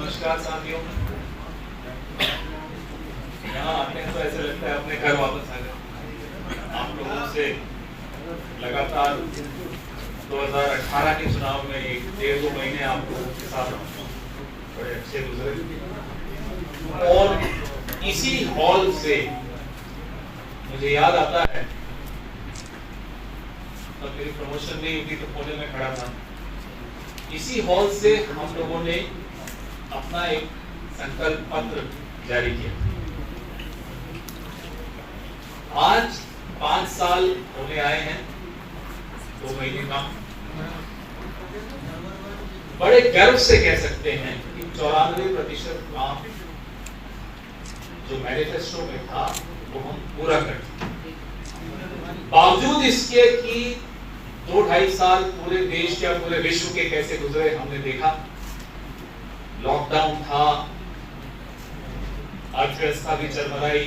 नमस्कार साथियों। यहाँ आते हैं तो ऐसे लगता है अपने घर वापस आ गए। आप लोगों से लगातार 2018 के चुनाव में 1-2 महीने आप लोगों के साथ बड़े अच्छे गुजरे और इसी हॉल से मुझे याद आता है तब मेरी प्रमोशन नहीं हुई तो पुणे में खड़ा था। इसी हॉल से हम लोगों ने अपना एक संकल्प पत्र जारी किया। आज 5 साल होने आए हैं, 2 महीने कम। बड़े गर्व से कह सकते हैं कि 94% काम जो मैनिफेस्टो में था वो हम पूरा कर चुके। बावजूद इसके कि 2-2.5 साल पूरे देश या पूरे विश्व के कैसे गुजरे हमने देखा। लॉकडाउन था, अर्थव्यवस्था भी चरमराई,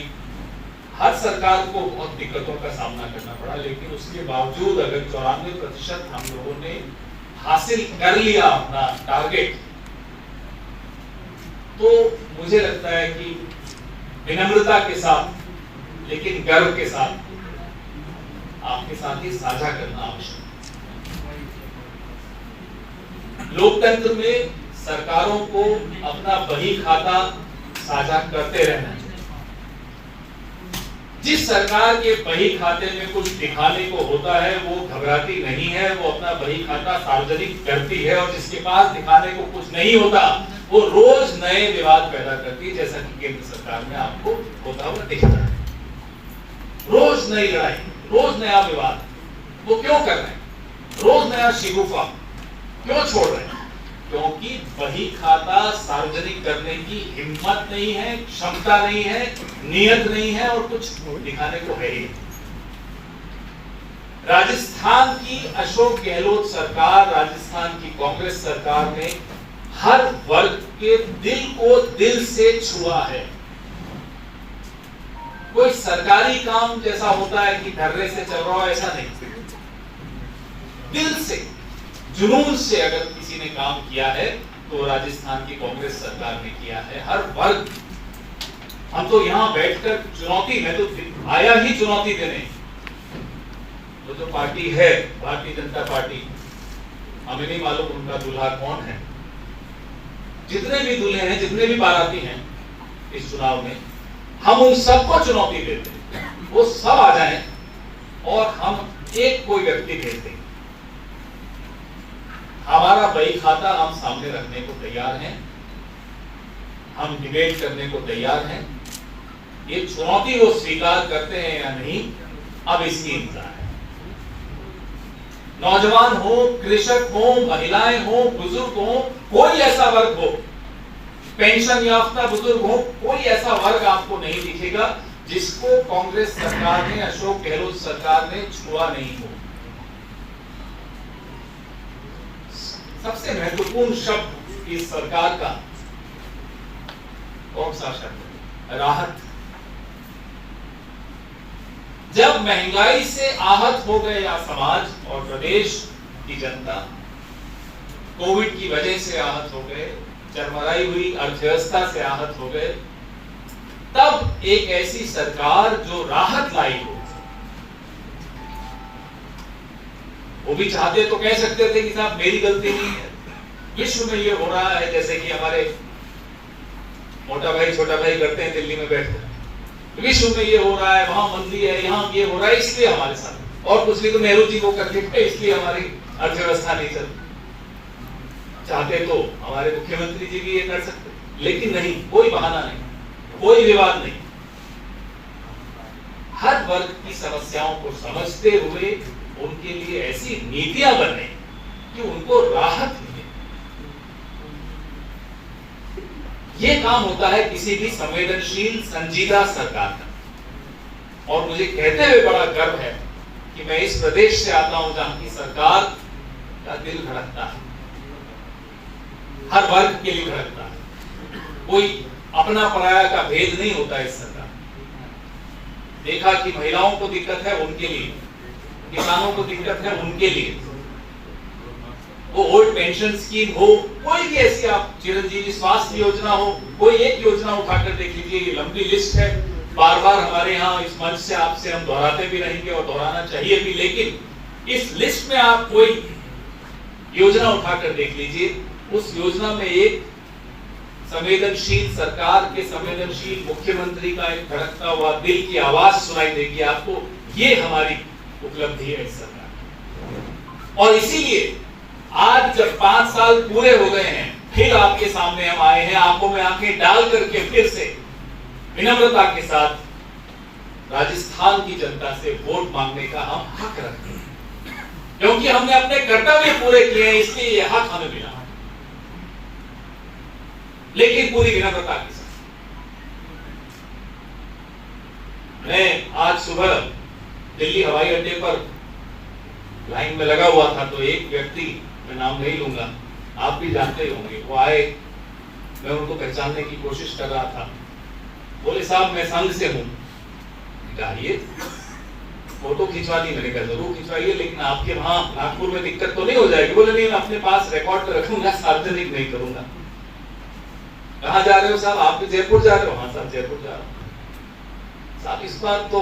हर सरकार को बहुत दिक्कतों का सामना करना पड़ा, लेकिन उसके बावजूद अगर 94% हम लोगों ने हासिल कर लिया अपना टारगेट, तो मुझे लगता है कि विनम्रता के साथ लेकिन गर्व के साथ आपके साथ ही साझा करना आवश्यक है। लोकतंत्र में सरकारों को अपना बही खाता साझा करते रहना चाहिए। जिस सरकार के बही खाते में कुछ दिखाने को होता है वो घबराती नहीं है, वो अपना बही खाता सार्वजनिक करती है, और जिसके पास दिखाने को कुछ नहीं होता वो रोज नए विवाद पैदा करती है, जैसा कि केंद्र सरकार में आपको होता हुआ दिखता है। रोज नई लड़ाई, रोज नया विवाद। वो क्यों कर रहे हैं? रोज नया शिगुफा क्यों छोड़ रहे हैं? क्योंकि बही खाता सार्वजनिक करने की हिम्मत नहीं है, क्षमता नहीं है, नियत नहीं है और कुछ दिखाने को है ही नहीं। राजस्थान की अशोक गहलोत सरकार, राजस्थान की कांग्रेस सरकार ने हर वर्ग के दिल को दिल से छुआ है। कोई सरकारी काम जैसा होता है कि धर्रे से चल रहा हो, ऐसा नहीं। दिल से, जुनून से अगर किसी ने काम किया है तो राजस्थान की कांग्रेस सरकार ने किया है। हर वर्ग, हम तो यहां बैठकर चुनौती, मैं तो आया ही चुनौती देने। वो जो पार्टी है भारतीय जनता पार्टी, हमें नहीं मालूम उनका दूल्हा कौन है। जितने भी दूल्हे हैं, जितने भी बाराती हैं इस चुनाव में, हम उन सबको चुनौती देते हैं। वो सब आ जाएं और हम एक कोई व्यक्ति भेज देंगे। हमारा बही खाता हम सामने रखने को तैयार हैं, हम डिबेट करने को तैयार हैं। ये चुनौती वो स्वीकार करते हैं या नहीं, अब इसकी इंतजार है। नौजवान हो, कृषक हो, महिलाएं हो, बुजुर्ग हो, कोई ऐसा वर्ग हो, पेंशन याफ्ता बुजुर्ग हो, कोई ऐसा वर्ग आपको नहीं दिखेगा जिसको कांग्रेस सरकार ने, अशोक गहलोत सरकार ने छुआ नहीं हो। सबसे महत्वपूर्ण शब्द इस सरकार का कौन सा शब्द? राहत। जब महंगाई से आहत हो गए या समाज और प्रदेश की जनता, कोविड की वजह से आहत हो गए, चरमराई हुई अर्थव्यवस्था से आहत हो गए, तब एक ऐसी सरकार जो राहत लाई हो, वो भी चाहते तो कह सकते थे कि साहब मेरी गलती नहीं है, विश्व में ये हो रहा है, जैसे कि हमारे मोटा भाई छोटा भाई करते हैं दिल्ली में बैठकर, विश्व में ये हो रहा है, वहां मंदी है, यहाँ ये हो रहा है, इसलिए हमारे साथ, और कुछ भी तो नेहरू जी को करके थे इसलिए हमारी अर्थव्यवस्था नहीं चल। चाहते तो हमारे मुख्यमंत्री जी भी ये कर सकते, लेकिन नहीं, कोई बहाना नहीं, कोई विवाद नहीं। हर वर्ग की समस्याओं को समझते हुए उनके लिए ऐसी नीतियां बने कि उनको राहत मिले। यह काम होता है किसी भी संवेदनशील संजीदा सरकार का। और मुझे कहते हुए बड़ा गर्व है कि मैं इस प्रदेश से आता हूं जहां की सरकार का दिल धड़कता है, हर वर्ग के लिए धड़कता है। कोई अपना पराया का भेद नहीं होता इस सरकार। देखा कि महिलाओं को दिक्कत है, उनके लिए, किसानों को दिक्कत है, उनके लिए, वो ओल्ड पेंशन स्कीम हो, कोई भी ऐसी आप चिरंजीवी स्वास्थ्य योजना हो, कोई एक योजना उठाकर देख लीजिए। ये लंबी लिस्ट है, बार बार हमारे यहाँ इस मंच से आपसे हम दोहराते भी रहेंगे और दोहराना चाहिए भी, लेकिन इस लिस्ट में आप कोई योजना उठाकर देख लीजिए, उस योजना में एक संवेदनशील सरकार के संवेदनशील मुख्यमंत्री का एक धड़कता हुआ दिल की आवाज सुनाई देगी आपको। ये हमारी उपलब्धि है इस सरकार। और इसीलिए आज जब 5 साल पूरे हो गए हैं, फिर आपके सामने हम आए हैं, आंखों में आंखें डाल करके फिर से विनम्रता के साथ राजस्थान की जनता से वोट मांगने का हम हक रखते हैं, क्योंकि हमने अपने कर्तव्य पूरे किए हैं, इसलिए यह हक हमें मिला। लेकिन पूरी विनम्रता के साथ मैं आज सुबह दिल्ली हवाई अड्डे पर लाइन में लगा हुआ था, तो एक व्यक्ति, मैं नाम नहीं लूंगा, आप भी जानते ही होंगे, वो आए, मैं उनको पहचानने की कोशिश कर रहा था। बोले साहब मैं संघ से हूं। ये फोटो खिंचवा दी, मैंने कहा जरूर खिंचवाइए, लेकिन आपके वहां नागपुर में दिक्कत तो नहीं हो जाएगी? बोले नहीं, मैं अपने पास रिकॉर्ड पर रखूंगा, सार्वजनिक नहीं करूंगा। कहां जा रहे हो साहब? आप भी जयपुर जा रहे हो? हाँ साहब जयपुर जा रहा हूं। साहब इस बार तो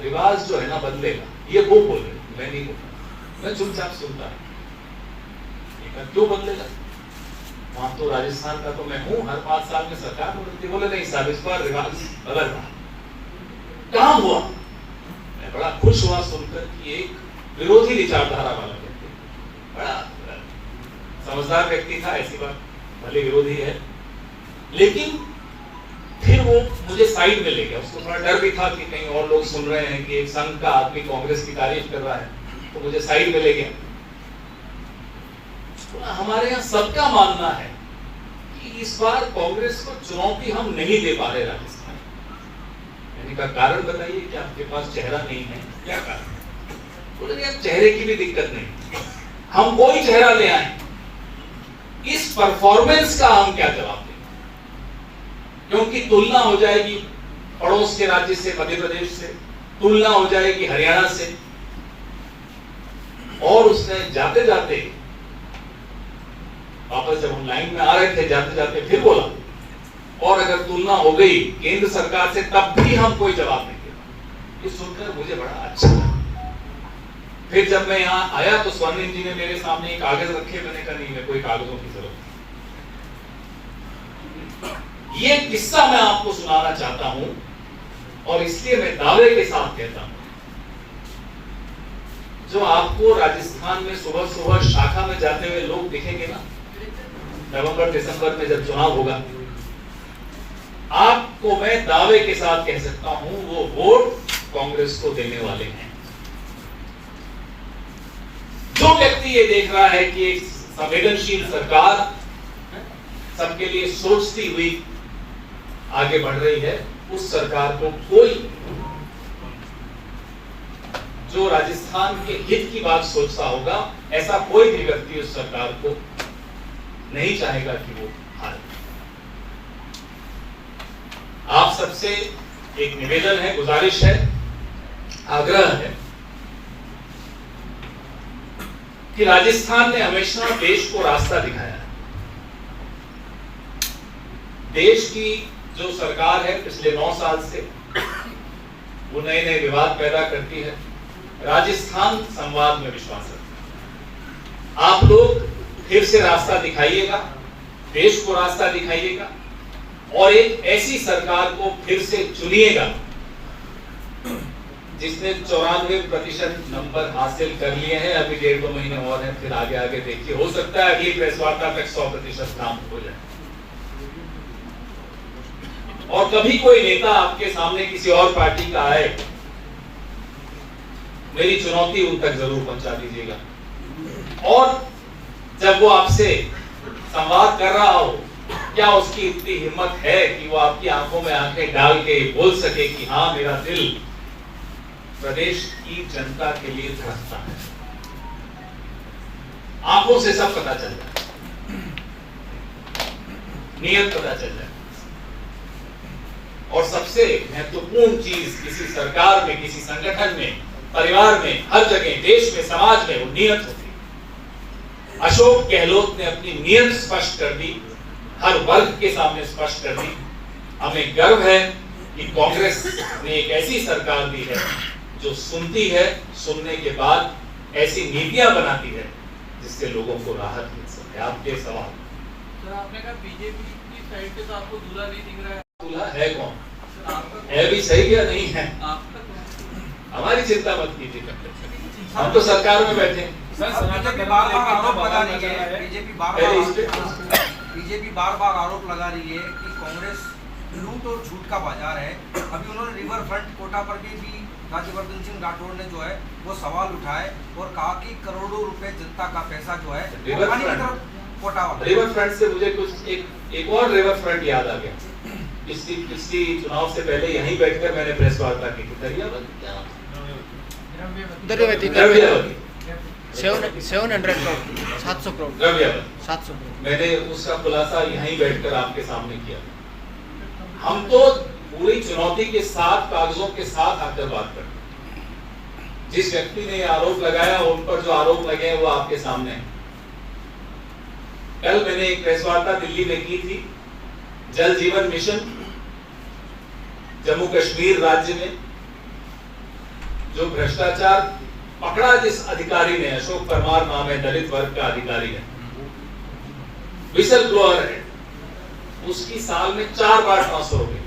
रिवाज जो है ना बदलेगा, ये वो बोल रहे, मैं नहीं बोल रहा, मैं चुपचाप सुनता। क्यों बदलेगा? वहां तो राजस्थान का तो मैं हूं, हर 5 साल में सरकार बदलती। बोले नहीं साहब इस बार रिवाज बदल रहा। काम हुआ, मैं बड़ा खुश हुआ सुनकर कि एक विरोधी विचारधारा वाला व्यक्ति, बड़ा समझदार व्यक्ति था, ऐसी बात, भले विरोधी है, लेकिन फिर वो मुझे साइड में ले गया। उसको थोड़ा डर भी था कि कहीं और लोग सुन रहे हैं कि एक संघ का आदमी कांग्रेस की तारीफ कर रहा है, तो मुझे साइड में ले गया। हमारे यहाँ सबका मानना है कि इस बार कांग्रेस को चुनौती हम नहीं दे पा रहे राजस्थान। मैंने कहा कारण बताइए, कि आपके पास चेहरा नहीं है, क्या कारण? बोले यार चेहरे की भी दिक्कत नहीं, हम कोई चेहरा ले आए, इस परफॉर्मेंस का हम क्या जवाब दें? क्योंकि तुलना हो जाएगी पड़ोस के राज्य से, मध्य प्रदेश से, तुलना हो जाएगी हरियाणा से, और उसने जाते जाते वापस जब हम लाइन में आ रहे थे, जाते जाते फिर बोला, और अगर तुलना हो गई केंद्र सरकार से तब भी हम कोई जवाब नहीं देते। ये सुनकर मुझे बड़ा अच्छा लगा। फिर जब मैं यहाँ आया तो स्वर्णिम जी ने मेरे सामने एक कागज रखे, मैंने कहा नहीं, मैं कोई कागजों की जरूरत नहीं। ये किस्सा मैं आपको सुनाना चाहता हूं, और इसलिए मैं दावे के साथ कहता हूं, जो आपको राजस्थान में सुबह सुबह शाखा में जाते हुए लोग दिखेंगे ना, नवंबर दिसंबर में जब चुनाव होगा, आपको मैं दावे के साथ कह सकता हूं वो वोट कांग्रेस को देने वाले हैं। जो व्यक्ति ये देख रहा है कि एक संवेदनशील सरकार सबके लिए सोचती हुई आगे बढ़ रही है, उस सरकार को कोई, जो राजस्थान के हित की बात सोचता होगा, ऐसा कोई भी व्यक्ति उस सरकार को नहीं चाहेगा कि वो हारे। आप सबसे एक निवेदन है, गुजारिश है, आग्रह है कि राजस्थान ने हमेशा देश को रास्ता दिखाया है। देश की जो सरकार है पिछले 9 साल से वो नए नए विवाद पैदा करती है। राजस्थान संवाद में विश्वास रखता है। आप लोग फिर से रास्ता दिखाइएगा, देश को रास्ता दिखाइएगा, और एक ऐसी सरकार को फिर से चुनिएगा जिसने 94% नंबर हासिल कर लिए हैं। अभी 1.5-2 महीने और हैं, फिर आगे आगे देखिए, हो सकता है अगली प्रेस वार्ता तक 100% काम हो जाए। और कभी कोई नेता आपके सामने किसी और पार्टी का आए, मेरी चुनौती उन तक जरूर पहुंचा दीजिएगा। और जब वो आपसे संवाद कर रहा हो, क्या उसकी इतनी हिम्मत है कि वो आपकी आंखों में आंखें डाल के बोल सके कि हाँ मेरा दिल प्रदेश की जनता के लिए धड़कता है। आंखों से सब पता चल जाए, नियत पता चल जाए। और सबसे महत्वपूर्ण चीज किसी सरकार में, किसी संगठन में, परिवार में, हर जगह, देश में, समाज में वो नियत होती है। अशोक गहलोत ने अपनी नीयत स्पष्ट कर दी, हर वर्ग के सामने स्पष्ट कर दी। हमें गर्व है कि कांग्रेस ने एक ऐसी सरकार दी है जो सुनती है, सुनने के बाद ऐसी नीतियां बनाती है जिससे लोगों को राहत मिल सके। आपके सवाल सर, आपने कहा बीजेपी की साइड से तो आपको दूल्हा नहीं दिख रहा है। दूल्हा है कौन? आपका है भी सही या नहीं है? आपका हमारी चिंता मत कीजिए, हम तो सरकार में बैठे हैं। बीजेपी बार बार आरोप लगा रही है, बीजेपी बार बार आरोप लगा रही है कि कांग्रेस लूट और झूठ का बाजार है। अभी उन्होंने रिवर फ्रंट कोटा पर भी राज्यवर्धन सिंह राठौड़ ने जो है वो सवाल उठाए और कहा कि करोड़ों रुपए जनता का पैसा जो है वो पानी की तरफ कोटा वाला। रिवर फ्रंट से मुझे कुछ एक और रिवर फ्रंट याद आ गया। पिछली चुनाव से पहले यहीं बैठकर मैंने प्रेस वार्ता की थी। द्रव्यवती 700 करोड़ मैंने उसका खुलासा यहीं बैठकर आपके सामने किया। हम तो पूरी चुनौती के साथ, कागजों के साथ आकर बात करते हैं। जिस व्यक्ति ने आरोप लगाया, उन पर जो आरोप लगे हैं वो आपके सामने है। कल मैंने एक प्रेस वार्ता दिल्ली में की थी। जल जीवन मिशन जम्मू कश्मीर राज्य में जो भ्रष्टाचार पकड़ा, जिस अधिकारी ने, अशोक परमार नाम है, दलित वर्ग का अधिकारी है, विसल ब्लोअर है, उसकी साल में 4 बार ट्रांसफर हो गई,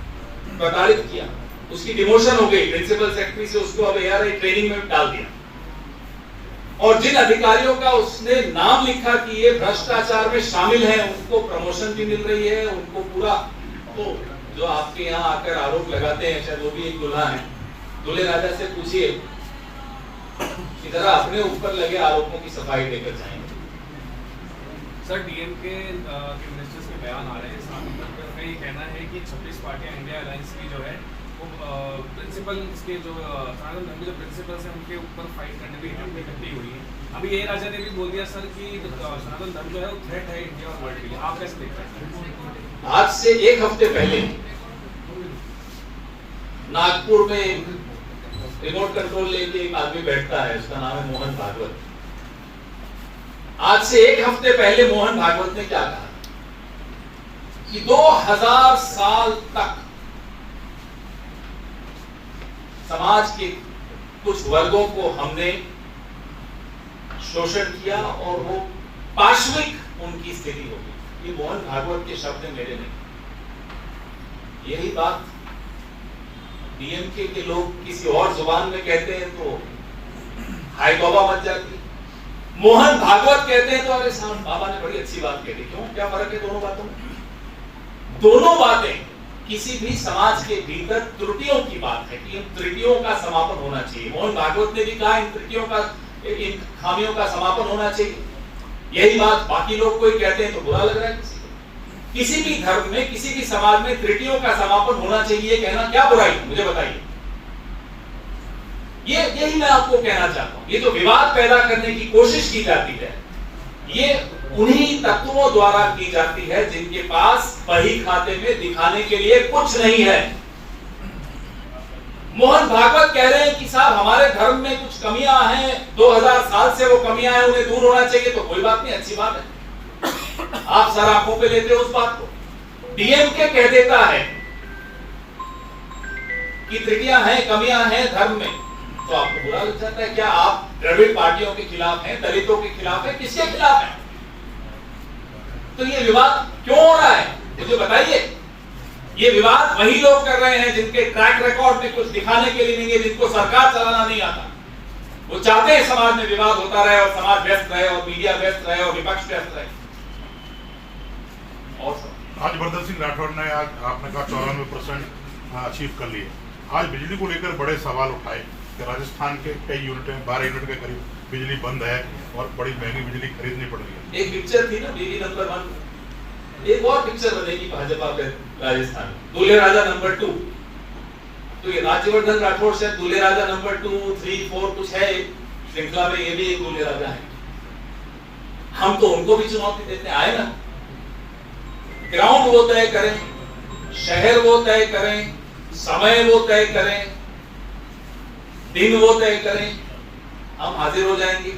प्रताड़ित किया, उसकी डिमोशन हो गई, प्रिंसिपल सेक्रेटरी से उसको अब एआरआई ट्रेनिंग में डाल दिया। और जिन अधिकारियों का उसने नाम लिखा कि ये भ्रष्टाचार में शामिल है, उनको प्रमोशन भी मिल रही है, उनको पूरा। तो जो आपके यहाँ आकर आरोप लगाते हैं, शायद वो भी एक दूल्हा है, दूल्हे राजा से पूछिए कि जरा अपने ऊपर लगे आरोपों की सफाई देकर जाएंगे। सर, डीएमके के मिनिस्टर्स के बयान आ रहे हैं, साथ ये कहना है कि 26 पार्टियां इंडिया अलायंस की जो है वो प्रिंसिपल के जो सनातन धर्म के जो प्रिंसिपल्स हैं उनके ऊपर फाइट करने की इकट्ठी हुई है। अभी ये राजा ने भी बोल दिया सर कि सनातन धर्म जो है वो थ्रेट है इंडिया और वर्ल्ड के लिए। आप कैसे देख रहे हैं? आज से 1 हफ्ते पहले नागपुर में रिमोट कंट्रोल लेके एक आदमी बैठता है, उसका नाम है मोहन भागवत। आज से 1 हफ्ते पहले मोहन भागवत ने क्या कहा कि 2000 साल तक समाज के कुछ वर्गों को हमने शोषण किया और वो पाशविक उनकी स्थिति हो गई। ये मोहन भागवत के शब्द हैं, मेरे नहीं। यही बात डीएमके के लोग किसी और जुबान में कहते हैं तो हाय तौबा मच जाती। मोहन भागवत कहते हैं तो अरे साहब बाबा ने बड़ी अच्छी बात कह दी। क्यों, क्या फर्क है दोनों बातों में? दोनों बातें किसी भी समाज के भीतर त्रुटियों की बात है कि इन त्रुटियों का समापन होना चाहिए। मोहन भागवत ने भी कहा इन त्रुटियों का, इन खामियों का समापन होना चाहिए। यही बात बाकी लोग कोई कहते हैं तो बुरा लग रहा है। किसी भी धर्म में, किसी भी समाज में त्रुटियों का समापन होना चाहिए, कहना क्या बुराई, मुझे बताइए। यही मैं आपको कहना चाहता हूं। ये जो विवाद पैदा करने की कोशिश की जाती है, ये उन्हीं तत्वों द्वारा की जाती है जिनके पास बही खाते में दिखाने के लिए कुछ नहीं है। मोहन भागवत कह रहे हैं कि साहब हमारे धर्म में कुछ कमियां हैं, 2000 साल से वो कमियां हैं, उन्हें दूर होना चाहिए। तो कोई बात नहीं, अच्छी बात है, आप सर आंखों पे लेते हो उस बात को। डीएमके कह देता है कि त्रुटियां हैं, कमियां हैं धर्म में, तो आपको बुरा लग जाता है। क्या आप द्रविड़ पार्टियों के खिलाफ हैं, दलितों के खिलाफ हैं, किसके खिलाफ हैं? तो ये विवाद क्यों हो रहा है, मुझे बताइए। ये विवाद वही लोग कर रहे हैं जिनके ट्रैक रिकॉर्ड में कुछ दिखाने के लिए नहीं है, जिनको सरकार चलाना नहीं आता। वो चाहते हैं समाज में विवाद होता रहे और समाज व्यस्त रहे और मीडिया व्यस्त रहे और विपक्ष व्यस्त रहे। और राज्यवर्धन सिंह राठौड़ ने आज आपने कहा 94% अचीव कर लिए। आज बिजली को लेकर बड़े सवाल उठाए कि राजस्थान के कई यूनिटें, 12 यूनिट के करीब बिजली बंद है और बड़ी महंगी बिजली खरीदनी पड़ रही है। एक पिक्चर थी ना बीवी नंबर 1, एक और पिक्चर बनेगी भाजपा पे राजस्थान, दूल्हे राजा नंबर 2। तो ये राज्यवर्धन राठौड़ से दूल्हे राजा नंबर 2, 3, 4 कुछ है श्रृंखला में, ये भी एक दूल्हे राजा है। हम तो उनको भी चुनौती देते आए ना। ग्राउंड वो तय करें, शहर वो तय करें, समय वो तय करें, दिन वो तय करें, हम हाजिर हो जाएंगे।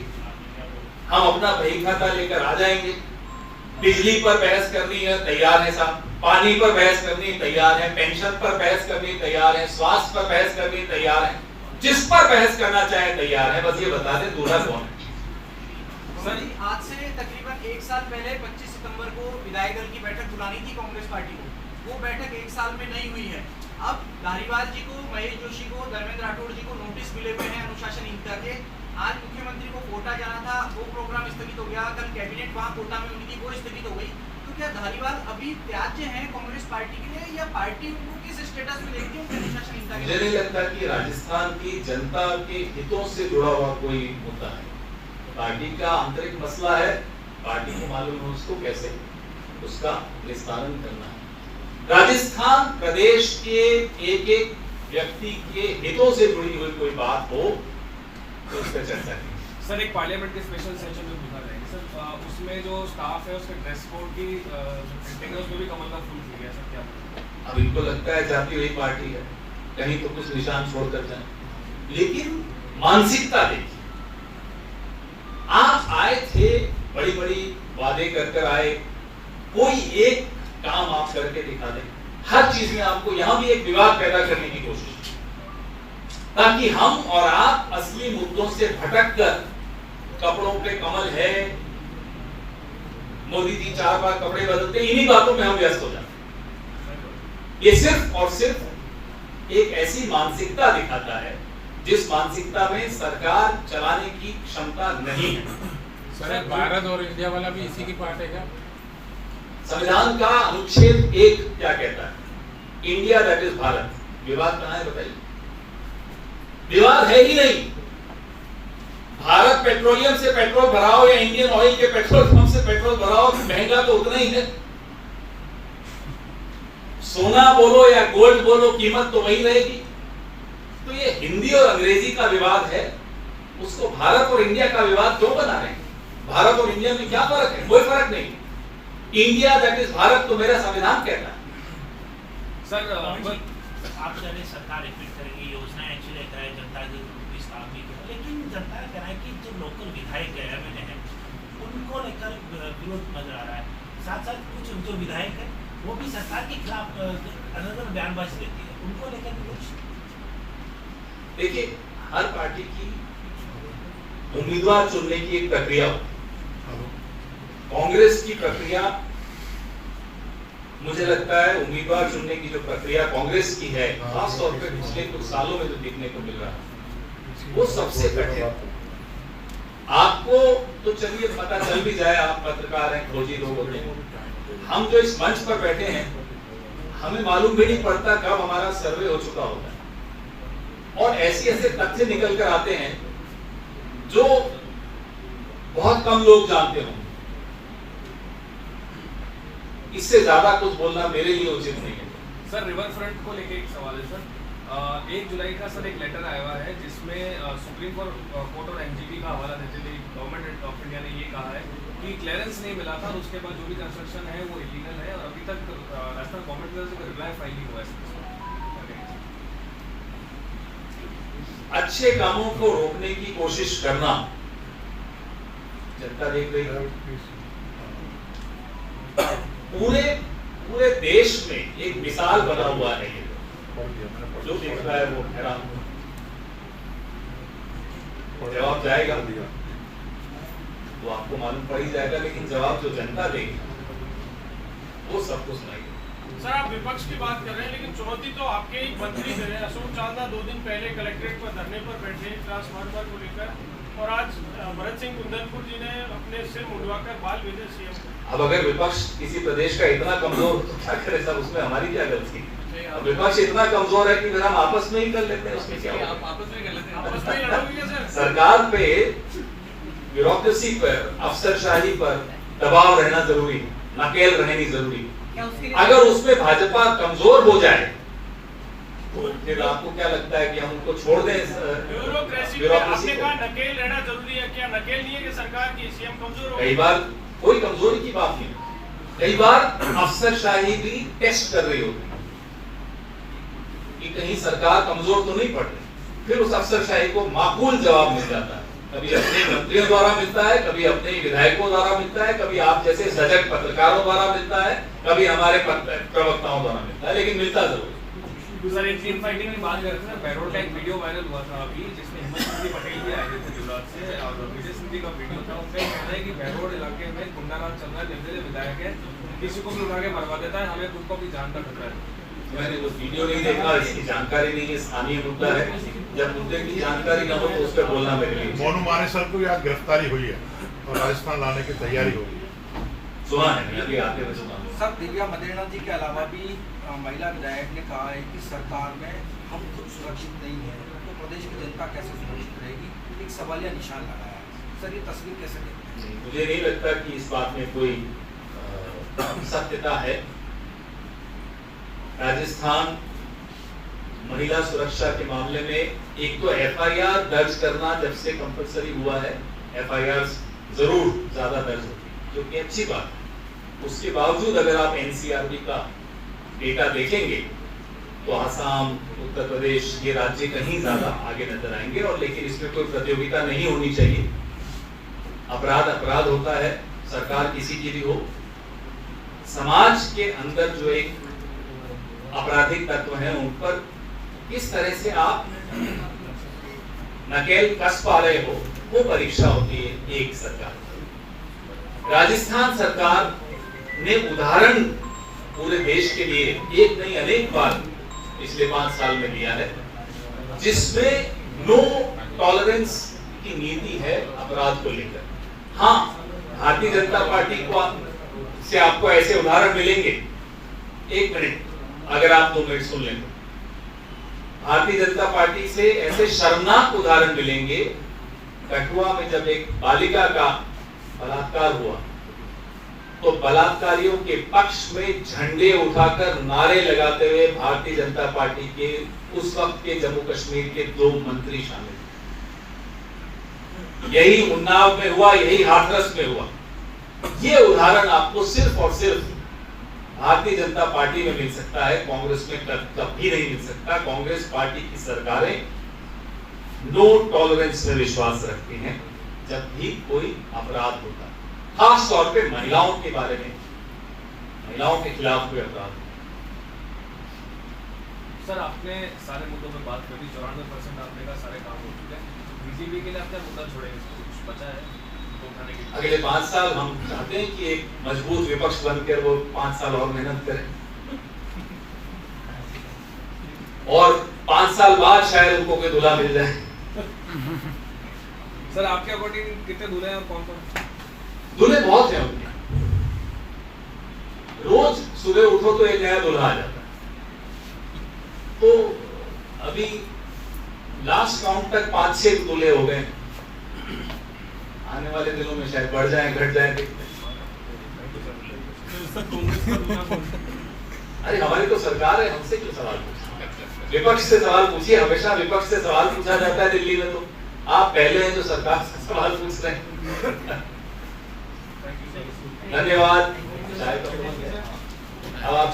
हम अपना बही खाता लेकर आ जाएंगे। बिजली पर बहस करनी है, तैयार है साहब। पानी पर बहस करनी तैयार है, पेंशन पर बहस करनी तैयार है, स्वास्थ्य पर बहस करनी तैयार है, जिस पर बहस करना चाहे तैयार है। बस ये बता दें दूल्हा कौन है। सर आज से तकरीबन 1 साल पहले 25 सितंबर को विधायक दल की बैठक बुलानी थी कांग्रेस पार्टी को, वो बैठक 1 साल में नहीं हुई है। अब धारीवाल जी को, महेश जोशी को, धर्मेंद्र राठौड़ जी को नोटिस मिले हुए हैं अनुशासनहीनता के। आज मुख्यमंत्री को कोटा जाना था, वो प्रोग्राम स्थगित हो गया। कल कैबिनेट वहां कोटा में होनी थी, वो स्थगित हो गई। तो क्या धारीवाल अभी त्याज्य है कांग्रेस पार्टी के लिए, या पार्टी उनको किस स्टेटस में देखती है उनकी अनुशासनहीनता के? मुझे नहीं लगता कि राजस्थान की जनता के हितों से जुड़ा हुआ कोई मुद्दा है। पार्टी का आंतरिक मसला है, पार्टी को मालूम है उसको कैसे उसका निस्तारण करना है। राजस्थान प्रदेश के एक एक व्यक्ति के हितों से जुड़ी हुई कोई बात हो तो उस पर चर्चा करें। सर एक पार्लियामेंट के स्पेशल सेशन में बुला रहे हैं सर, उसमें जो स्टाफ है उसके ड्रेस कोड की प्रिंटिंग है उसमें भी कमल का फूल खिल गया सर, क्या? अब इनको लगता है जाती हुई पार्टी है, कहीं तो कुछ निशान छोड़कर जाए। लेकिन मानसिकता देखिए, आप आए थे, बड़ी बड़ी वादे कर आए, कोई एक काम आप करके दिखा दें। हर चीज में आपको यहां भी एक विवाद पैदा करने की कोशिश, ताकि हम और आप असली मुद्दों से भटक कर कपड़ों पे कमल है, मोदी जी 4 बार कपड़े बदलते, इन्हीं बातों में हम व्यस्त हो जाते। ये सिर्फ और सिर्फ एक ऐसी मानसिकता दिखाता है जिस मानसिकता में सरकार चलाने की क्षमता नहीं है। सर भारत और इंडिया वाला भी इसी की पार्ट है क्या? संविधान का अनुच्छेद 1 क्या कहता है? India that is Bharat. विवाद कहां है बताइए? विवाद है ही नहीं। भारत पेट्रोलियम से पेट्रोल भराओ या इंडियन ऑयल के पेट्रोल पंप से पेट्रोल भराओ, महंगा तो उतना ही है। सोना बोलो या गोल्ड बोलो, कीमत तो वही रहेगी। तो ये हिंदी और अंग्रेजी का विवाद है, उसको भारत और इंडिया का विवाद क्यों बना रहे हैं? भारत और इंडिया में क्या फर्क है? कोई फर्क नहीं। इंडिया दैट इज भारत तो मेरा संविधान कहता है। सर आप जाने सरकार रिपीट करेगी, योजना एक्चुअली कराए जनता के विस्तार भी करें, लेकिन जनता कराए कि जो लोकल विधायक है एमएलए हैं उनको लेकर विरोध नजर आ रहा है। साथ साथ कुछ जो विधायक है वो भी सरकार के खिलाफ अलग बयानबाजी देती है, उनको लेकर भी कुछ देखिए, हर पार्टी की उम्मीदवार चुनने की एक प्रक्रिया होती है। कांग्रेस की प्रक्रिया, मुझे लगता है उम्मीदवार चुनने की जो प्रक्रिया कांग्रेस की है, खासतौर पे पिछले कुछ सालों में जो देखने को मिल रहा है, वो सबसे कठिन। आपको तो चलिए पता चल भी जाए, आप पत्रकार हैं, खोजी लोग होते हैं। हम जो इस मंच पर बैठे हैं, हमें मालूम भी नहीं पड़ता कब हमारा सर्वे हो चुका होता है, और ऐसे तथ्य निकल कर आते हैं जो बहुत कम लोग जानते हों। इससे ज्यादा कुछ बोलना मेरे लिए उचित नहीं है। सर रिवर फ्रंट को लेके एक सवाल है सर। 1 जुलाई का सर एक लेटर आया हुआ है जिसमें सुप्रीम कोर्ट और एनजीटी का हवाला देते हुए गवर्नमेंट ऑफ इंडिया ने ये कहा है कि क्लियरेंस नहीं मिला था और उसके बाद जो भी कंस्ट्रक्शन है वो इलीगल है, और अभी तक राजस्थान गवर्नमेंट की तरफ से रिप्लाई फाइल नहीं हुआ है। अच्छे कामों को रोकने की कोशिश करना जनता देख रही है। पूरे देश में एक मिसाल बना हुआ है, ये जो देख रहा है वो हैरान। जवाब जाएगा तो आपको मालूम पड़ ही जाएगा, लेकिन जवाब जो जनता देगी वो सब कुछ नहीं। सर आप विपक्ष की बात कर रहे हैं, लेकिन चुनौती तो आपके ही मंत्री दे रहे हैं। अशोक चांदा 2 दिन पहले कलेक्ट्रेट पर धरने पर बैठे ट्रांसफार्मर को लेकर, और आज भरत सिंह कुंदनपुर जी ने अपने सिर मुंडवाकर बाल भेजे सीएम को। अब अगर विपक्ष किसी प्रदेश का इतना कमजोर तो क्या करे सर, उसमें हमारी क्या गलती? अब विपक्ष इतना कमजोर है कि फिर हम आपस में ही कर लेते हैं, उसमें क्या होगा? आपस में कर लेते हैं, आपस में ही लड़ोगे सर। सरकार पे, ब्यूरोक्रेसी पर, अफसरशाही पर दबाव रहना जरूरी है, नकेल रहनी जरूरी है। अगर उसमें भाजपा कमजोर हो जाए तो फिर आपको क्या लगता है कि हम उनको छोड़ दें? ब्यूरोक्रेसी पे आपने कहा नकेल रहना जरूरी है, क्या नकेल नहीं है कि सरकार की सीएम कमजोर हो? कई बार कोई कमजोरी की बात नहीं, कई बार अफसरशाही भी टेस्ट कर रही होती है कि कहीं सरकार कमजोर तो नहीं पड़ रही, फिर उस अफसरशाही को माकूल जवाब मिल जाता है। कभी अपने मंत्रियों द्वारा मिलता है, कभी अपने विधायकों द्वारा मिलता है, कभी आप जैसे सजग पत्रकारों द्वारा मिलता है, कभी हमारे प्रवक्ताओं द्वारा मिलता है, लेकिन मिलता जरूर। सर एक टीम फाइटिंग की बात कर रहे थे, पैरोल का एक वीडियो वायरल हुआ था अभी, जिसमें हिम्मत पटेल भी आए थे गुजरात से, और विजय सिंह का वीडियो था। उनका कहना है कि पैरोल इलाके में गुंडाराज चल रहा है, जल्दी विधायक है, किसी को भी उठा के मरवा देता है, हमें खुद को भी जान का खतरा है। मैंने वो वीडियो नहीं देखा, इसकी जानकारी नहीं है, स्थानीय मुद्दा है, जब मुद्दे की जानकारी न हो तो उस पर बोलना मेरे लिए। मोनू मानेसर को आज गिरफ्तारी हुई है और राजस्थान लाने की तैयारी हो रही है। सुना है, अभी आते हुए सुना। सर, दिव्या मदेरणा जी के अलावा भी महिला विधायक ने कहा है कि सरकार में हम खुद सुरक्षित नहीं है, तो प्रदेश की जनता कैसे सुरक्षित रहेगी, एक सवालिया निशान लगाया है। सर, ये तस्वीर कैसे देखते हैं? मुझे नहीं लगता कि इस बात में कोई सत्यता है। राजस्थान महिला सुरक्षा के मामले में एक तो एफआईआर दर्ज करना जब से कंपलसरी हुआ है, एफआईआर जरूर ज्यादा दर्ज होती है, जो कि अच्छी बात है। उसके बावजूद अगर आप एनसीआरबी का डेटा देखेंगे तो आसाम, उत्तर प्रदेश, ये राज्य कहीं ज्यादा आगे नजर आएंगे। और लेकिन इसमें कोई प्रतियोगिता नहीं होनी चाहिए। अपराध अपराध होता है, सरकार किसी की भी हो। समाज के अंदर जो एक आपराधिक तत्व है उन पर किस तरह से आप नकेल कस पा रहे हो, वो परीक्षा होती है एक सरकार। राजस्थान सरकार ने उदाहरण पूरे देश के लिए एक नहीं अनेक बार पिछले 5 साल में दिया है, जिसमें नो टॉलरेंस की नीति है अपराध को लेकर। हाँ, भारतीय जनता पार्टी को से आपको ऐसे उदाहरण मिलेंगे, 1 मिनट अगर आप 2 मिनट सुन लें, भारतीय जनता पार्टी से ऐसे शर्मनाक उदाहरण मिलेंगे। कठुआ में जब एक बालिका का बलात्कार हुआ तो बलात्कारियों के पक्ष में झंडे उठाकर नारे लगाते हुए भारतीय जनता पार्टी के उस वक्त के जम्मू कश्मीर के 2 मंत्री शामिल थे। यही उन्नाव में हुआ, यही हाथरस में हुआ। ये उदाहरण आपको सिर्फ और सिर्फ भारतीय जनता पार्टी में मिल सकता है, कांग्रेस में कभी नहीं मिल सकता। कांग्रेस पार्टी की सरकारें नो टॉलरेंस में विश्वास रखती हैं जब भी कोई अपराध होता है, खास तौर पे महिलाओं के बारे में, महिलाओं के खिलाफ कोई अपराध। सर, आपने सारे मुद्दों पे बात करी, 94% आपने कहा सारे काम हो चुके हैं। बीजेपी के लिए आपने मुद्दा छोड़ेंगे, कुछ बचा है तो उठाने के लिए? अगले 5 साल हम चाहते हैं कि एक मजबूत विपक्ष बनकर वो 5 साल और मेहनत करें, और 5 साल बाद शायद उनको कोई दूल्हा मिल जाए। सर, आपके अकॉर्डिंग कितने दूल्हे हैं और कौन कौन? दूल्हे बहुत हैं उनके। रोज सुबह उठो तो एक नया दूल्हा आ जाता है। तो अभी लास्ट काउंट तक 5-6 दूल्हे हो गए। आने वाले दिनों में शायद बढ़ जाए, घट जाए, देखते हैं। अरे हमारी तो सरकार है, हमसे क्यों सवाल पूछे? विपक्ष से सवाल पूछिए। हमेशा विपक्ष से सवाल पूछा जाता है दिल्ली में, तो आप पहले हैं जो सरकार से सवाल पूछ रहे हैं। धन्यवाद। अब आप